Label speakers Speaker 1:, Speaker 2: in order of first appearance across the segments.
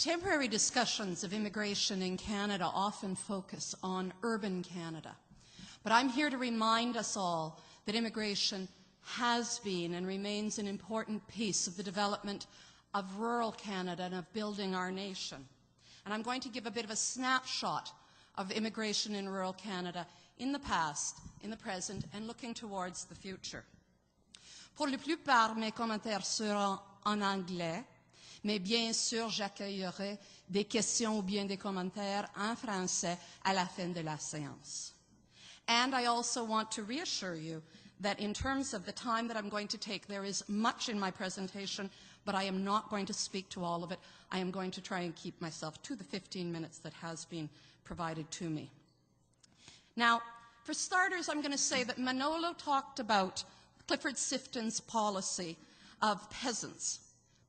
Speaker 1: Contemporary discussions of immigration in Canada often focus on urban Canada. But I'm here to remind us all that immigration has been and remains an important piece of the development of rural Canada and of building our nation. And I'm going to give a bit of a snapshot of immigration in rural Canada in the past, in the present, and looking towards the future. Pour la plupart, mes commentaires seront en anglais, mais bien sûr, j'accueillerai des questions ou bien des commentaires en français à la fin de la séance. And I also want to reassure you that in terms of the time that I'm going to take, there is much in my presentation, but I am not going to speak to all of it. I am going to try and keep myself to the 15 minutes that has been provided to me. Now, for starters, I'm going to say that Manolo talked about Clifford Sifton's policy of peasants.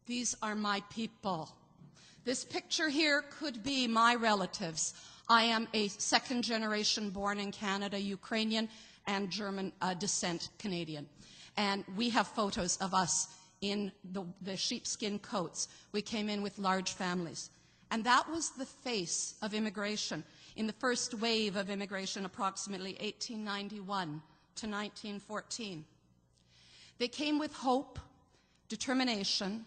Speaker 1: These are my people. This picture here could be my relatives. I am a second generation born in Canada, Ukrainian and German descent Canadian. And we have photos of us in the sheepskin coats. We came in with large families. And that was the face of immigration in the first wave of immigration, approximately 1891 to 1914. They came with hope, determination,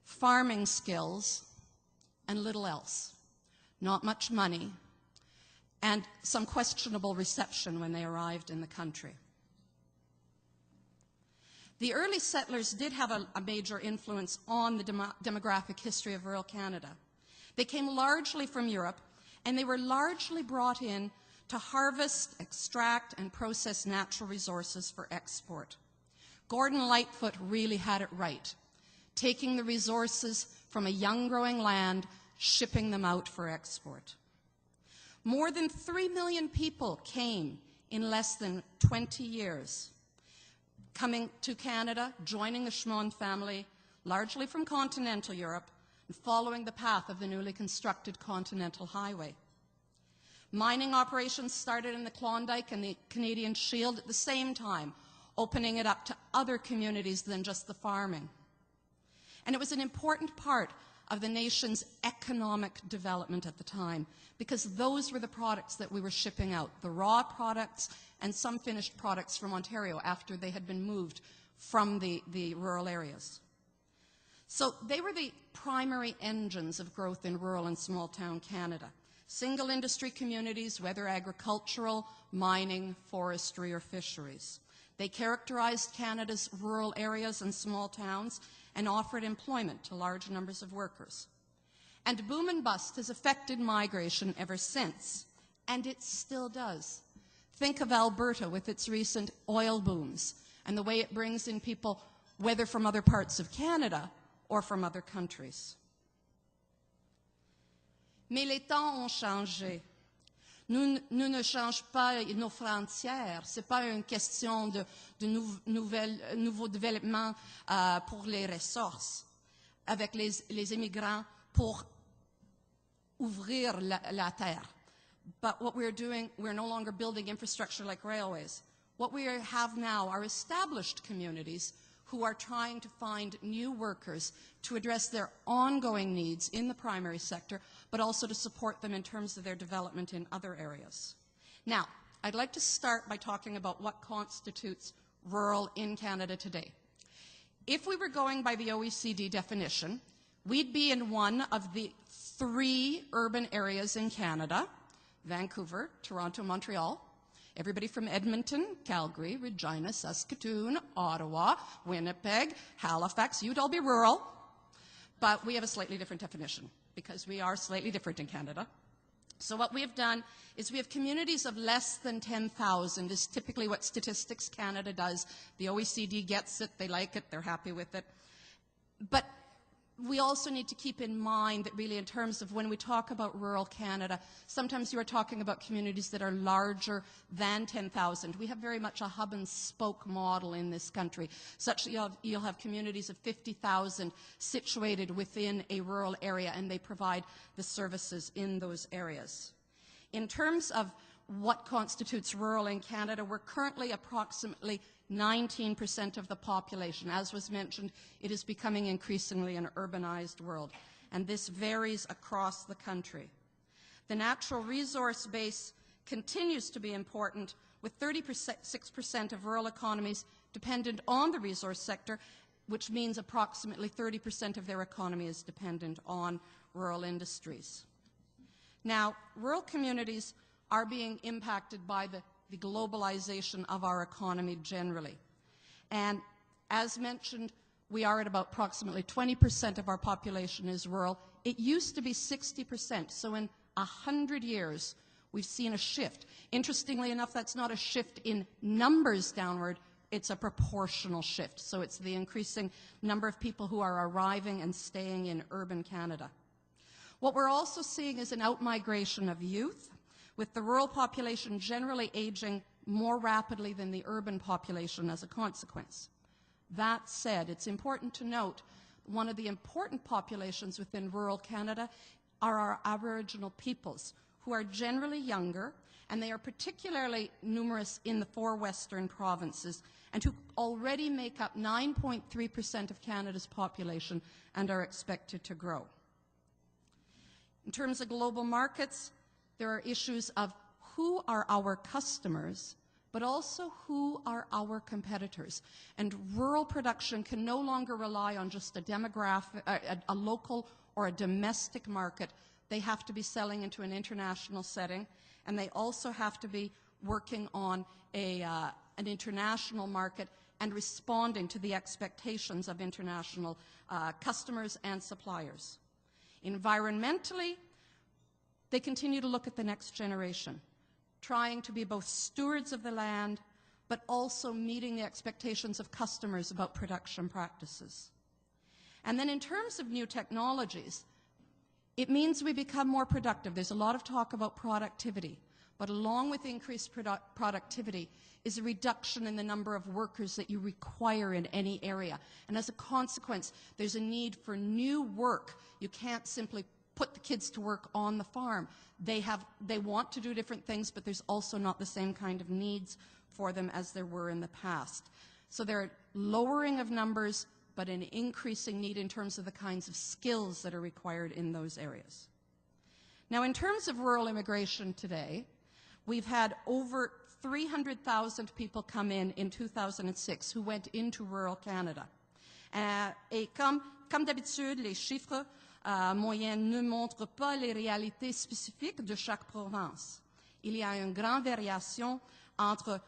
Speaker 1: farming skills, and little else. Not much money, and some questionable reception when they arrived in the country. The early settlers did have a major influence on the demographic history of rural Canada. They came largely from Europe, and they were largely brought in to harvest, extract, and process natural resources for export. Gordon Lightfoot really had it right, taking the resources from a young growing land, shipping them out for export. More than 3 million people came in less than 20 years, coming to Canada, joining the Schmoen family, largely from continental Europe, and following the path of the newly constructed Continental Highway. Mining operations started in the Klondike and the Canadian Shield at the same time, opening it up to other communities than just the farming. And it was an important part of the nation's economic development at the time, because those were the products that we were shipping out, the raw products and some finished products from Ontario after they had been moved from the rural areas. So they were the primary engines of growth in rural and small-town Canada. Single industry communities, whether agricultural, mining, forestry, or fisheries. They characterized Canada's rural areas and small towns and offered employment to large numbers of workers. And boom and bust has affected migration ever since, and it still does. Think of Alberta with its recent oil booms and the way it brings in people, whether from other parts of Canada or from other countries. Mais les temps ont changé. Nous ne changeons pas nos frontières. Ce n'est pas une question de nouveaux développements pour les ressources avec les immigrants pour ouvrir la terre. But what we're doing, we're no longer building infrastructure like railways. What we have now are established communities who are trying to find new workers to address their ongoing needs in the primary sector, but also to support them in terms of their development in other areas. Now, I'd like to start by talking about what constitutes rural in Canada today. If we were going by the OECD definition, we'd be in one of the 3 urban areas in Canada: Vancouver, Toronto, Montreal. Everybody from Edmonton, Calgary, Regina, Saskatoon, Ottawa, Winnipeg, Halifax, you'd all be rural. But we have a slightly different definition because we are slightly different in Canada. So what we have done is we have communities of less than 10,000 is typically what Statistics Canada does. The OECD gets it, they like it, they're happy with it. But we also need to keep in mind that really in terms of when we talk about rural Canada, sometimes you are talking about communities that are larger than 10,000. We have very much a hub and spoke model in this country, such that you'll have communities of 50,000 situated within a rural area, and they provide the services in those areas. In terms of what constitutes rural in Canada, we're currently approximately 19% of the population. As was mentioned, it is becoming increasingly an urbanized world. and this varies across the country. The natural resource base continues to be important, with 36% of rural economies dependent on the resource sector, which means approximately 30% of their economy is dependent on rural industries. Now, rural communities are being impacted by the globalization of our economy generally. And as mentioned, we are at about approximately 20% of our population is rural. It used to be 60%, so in 100 years, we've seen a shift. Interestingly enough, that's not a shift in numbers downward, it's a proportional shift. So it's the increasing number of people who are arriving and staying in urban Canada. What we're also seeing is an outmigration of youth, with the rural population generally aging more rapidly than the urban population as a consequence. That said, it's important to note one of the important populations within rural Canada are our Aboriginal peoples, who are generally younger, and they are particularly numerous in the 4 western provinces, and who already make up 9.3% of Canada's population and are expected to grow. In terms of global markets, there are issues of who are our customers, but also who are our competitors. And rural production can no longer rely on just a demographic, a local or a domestic market. They have to be selling into an international setting, and they also have to be working on an international market and responding to the expectations of international customers and suppliers. Environmentally, they continue to look at the next generation, trying to be both stewards of the land, but also meeting the expectations of customers about production practices. And then in terms of new technologies, it means we become more productive. There's a lot of talk about productivity, but along with increased productivity is a reduction in the number of workers that you require in any area. And as a consequence, there's a need for new work. You can't simply put the kids to work on the farm. They want to do different things, but there's also not the same kind of needs for them as there were in the past. So there are lowering of numbers, but an increasing need in terms of the kinds of skills that are required in those areas. Now, in terms of rural immigration today, we've had over 300,000 people come in 2006 who went into rural Canada. Et comme d'habitude, les chiffres moyens ne montrent pas les réalités spécifiques de chaque province. Il y a une grande variation entre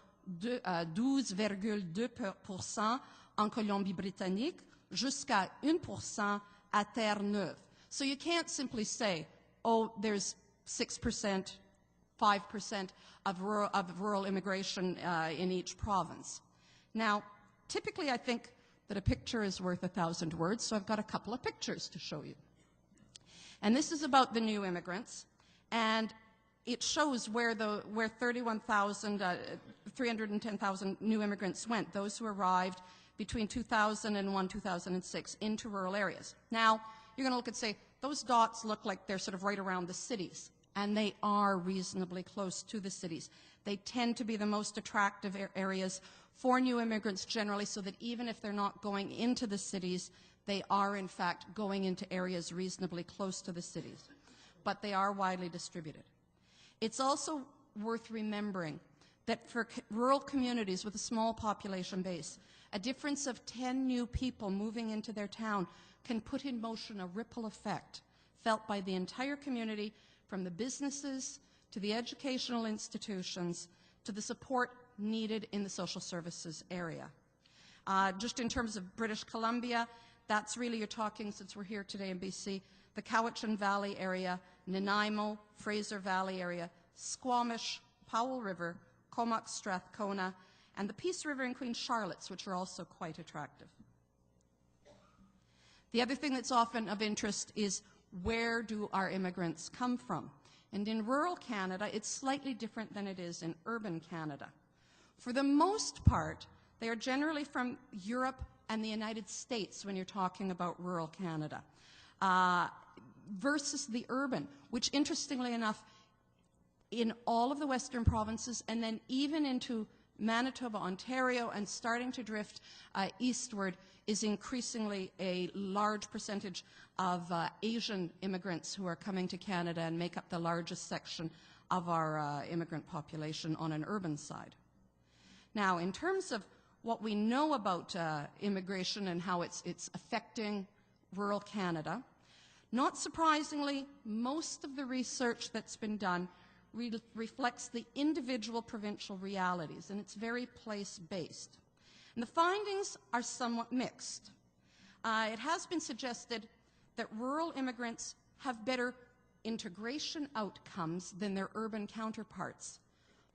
Speaker 1: 12,2% en Colombie-Britannique jusqu'à 1% à Terre-Neuve. So you can't simply say, oh, there's 6%, 5% of rural immigration in each province. Now, typically I think that a picture is worth 1,000 words, so I've got a couple of pictures to show you. And this is about the new immigrants, and it shows where 310,000 new immigrants went, those who arrived between 2001 and 2006 into rural areas. Now, you're going to look and say, those dots look like they're sort of right around the cities, and they are reasonably close to the cities. They tend to be the most attractive areas for new immigrants generally, so that even if they're not going into the cities, they are in fact going into areas reasonably close to the cities. But they are widely distributed. It's also worth remembering that for rural communities with a small population base, a difference of 10 new people moving into their town can put in motion a ripple effect felt by the entire community, from the businesses to the educational institutions to the support needed in the social services area. Just in terms of British Columbia, that's really, you're talking, since we're here today in BC, the Cowichan Valley area, Nanaimo, Fraser Valley area, Squamish, Powell River, Comox, Strathcona, and the Peace River and Queen Charlotte's, which are also quite attractive. The other thing that's often of interest is, where do our immigrants come from? And in rural Canada, it's slightly different than it is in urban Canada. For the most part, they are generally from Europe and the United States when you're talking about rural Canada, versus the urban, which interestingly enough, in all of the western provinces, and then even into Manitoba, Ontario, and starting to drift eastward, is increasingly a large percentage of Asian immigrants who are coming to Canada and make up the largest section of our immigrant population on an urban side. Now, in terms of what we know about immigration and how it's affecting rural Canada, not surprisingly, most of the research that's been done reflects the individual provincial realities, and it's very place-based. And the findings are somewhat mixed. It has been suggested that rural immigrants have better integration outcomes than their urban counterparts.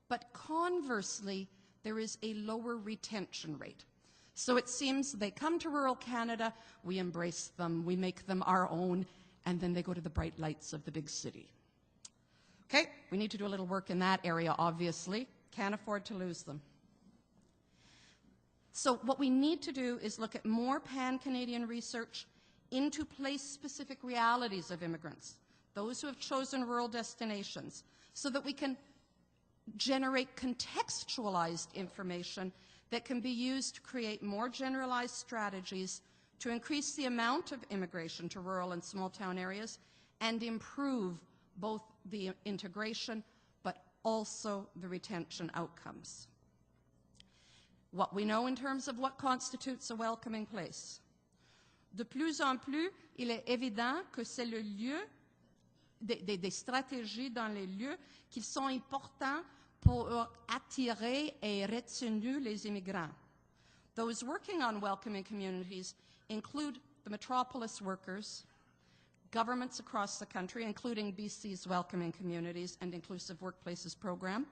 Speaker 1: But conversely, there is a lower retention rate. So it seems they come to rural Canada, we embrace them, we make them our own, and then they go to the bright lights of the big city. Okay, we need to do a little work in that area, obviously. Can't afford to lose them. So what we need to do is look at more pan-Canadian research into place-specific realities of immigrants, those who have chosen rural destinations, so that we can generate contextualized information that can be used to create more generalized strategies to increase the amount of immigration to rural and small-town areas and improve both the integration but also the retention outcomes. What we know in terms of what constitutes a welcoming place. De plus en plus, il est évident que c'est le lieu, des stratégies dans les lieux qui sont importants pour attirer et retenir les immigrants. Those working on welcoming communities include the Metropolis workers, governments across the country, including BC's Welcoming Communities and Inclusive Workplaces program.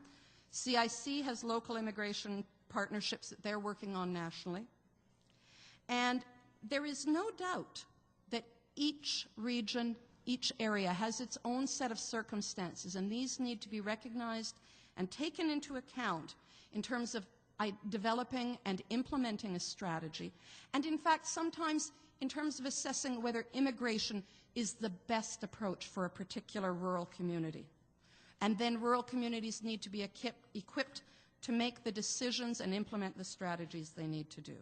Speaker 1: CIC has local immigration partnerships that they're working on nationally. And there is no doubt that each region, each area has its own set of circumstances, and these need to be recognized and taken into account in terms of developing and implementing a strategy, and in fact sometimes in terms of assessing whether immigration is the best approach for a particular rural community. And then rural communities need to be equipped to make the decisions and implement the strategies they need to do.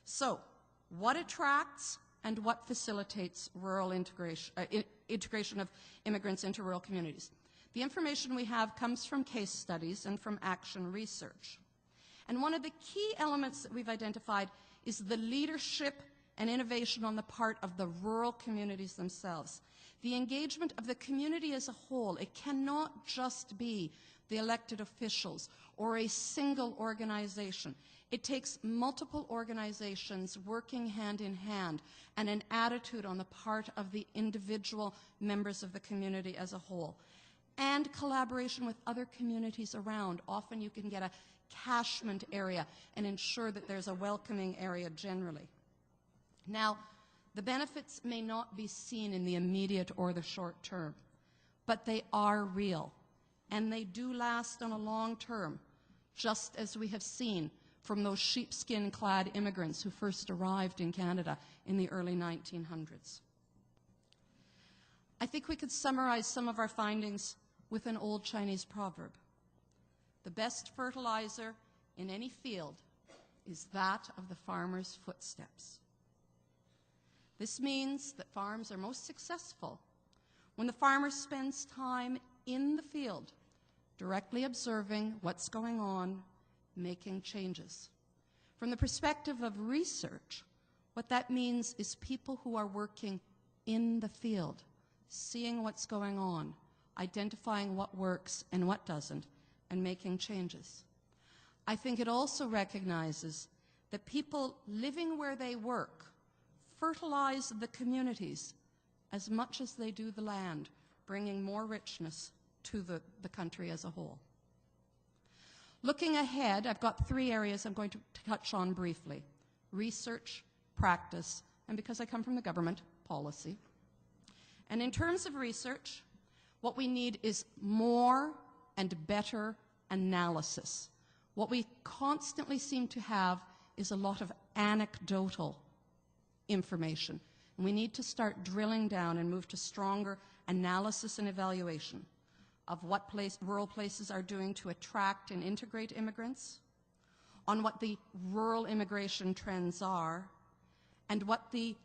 Speaker 1: So, what attracts and what facilitates rural integration of immigrants into rural communities? The information we have comes from case studies and from action research. And one of the key elements that we've identified is the leadership and innovation on the part of the rural communities themselves. The engagement of the community as a whole. It cannot just be the elected officials or a single organization. It takes multiple organizations working hand in hand and an attitude on the part of the individual members of the community as a whole. And collaboration with other communities around. Often you can get a catchment area and ensure that there's a welcoming area generally. Now, the benefits may not be seen in the immediate or the short term, but they are real, and they do last on a long term, just as we have seen from those sheepskin-clad immigrants who first arrived in Canada in the early 1900s. I think we could summarize some of our findings with an old Chinese proverb. The best fertilizer in any field is that of the farmer's footsteps. This means that farms are most successful when the farmer spends time in the field, directly observing what's going on, making changes. From the perspective of research, what that means is people who are working in the field, seeing what's going on, identifying what works and what doesn't, and making changes. I think it also recognizes that people living where they work fertilize the communities as much as they do the land, bringing more richness to the country as a whole. Looking ahead, I've got 3 areas I'm going to touch on briefly: research, practice, and because I come from the government, policy. And in terms of research, what we need is more and better analysis. What we constantly seem to have is a lot of anecdotal information. And we need to start drilling down and move to stronger analysis and evaluation of what rural places are doing to attract and integrate immigrants, on what the rural immigration trends are and what the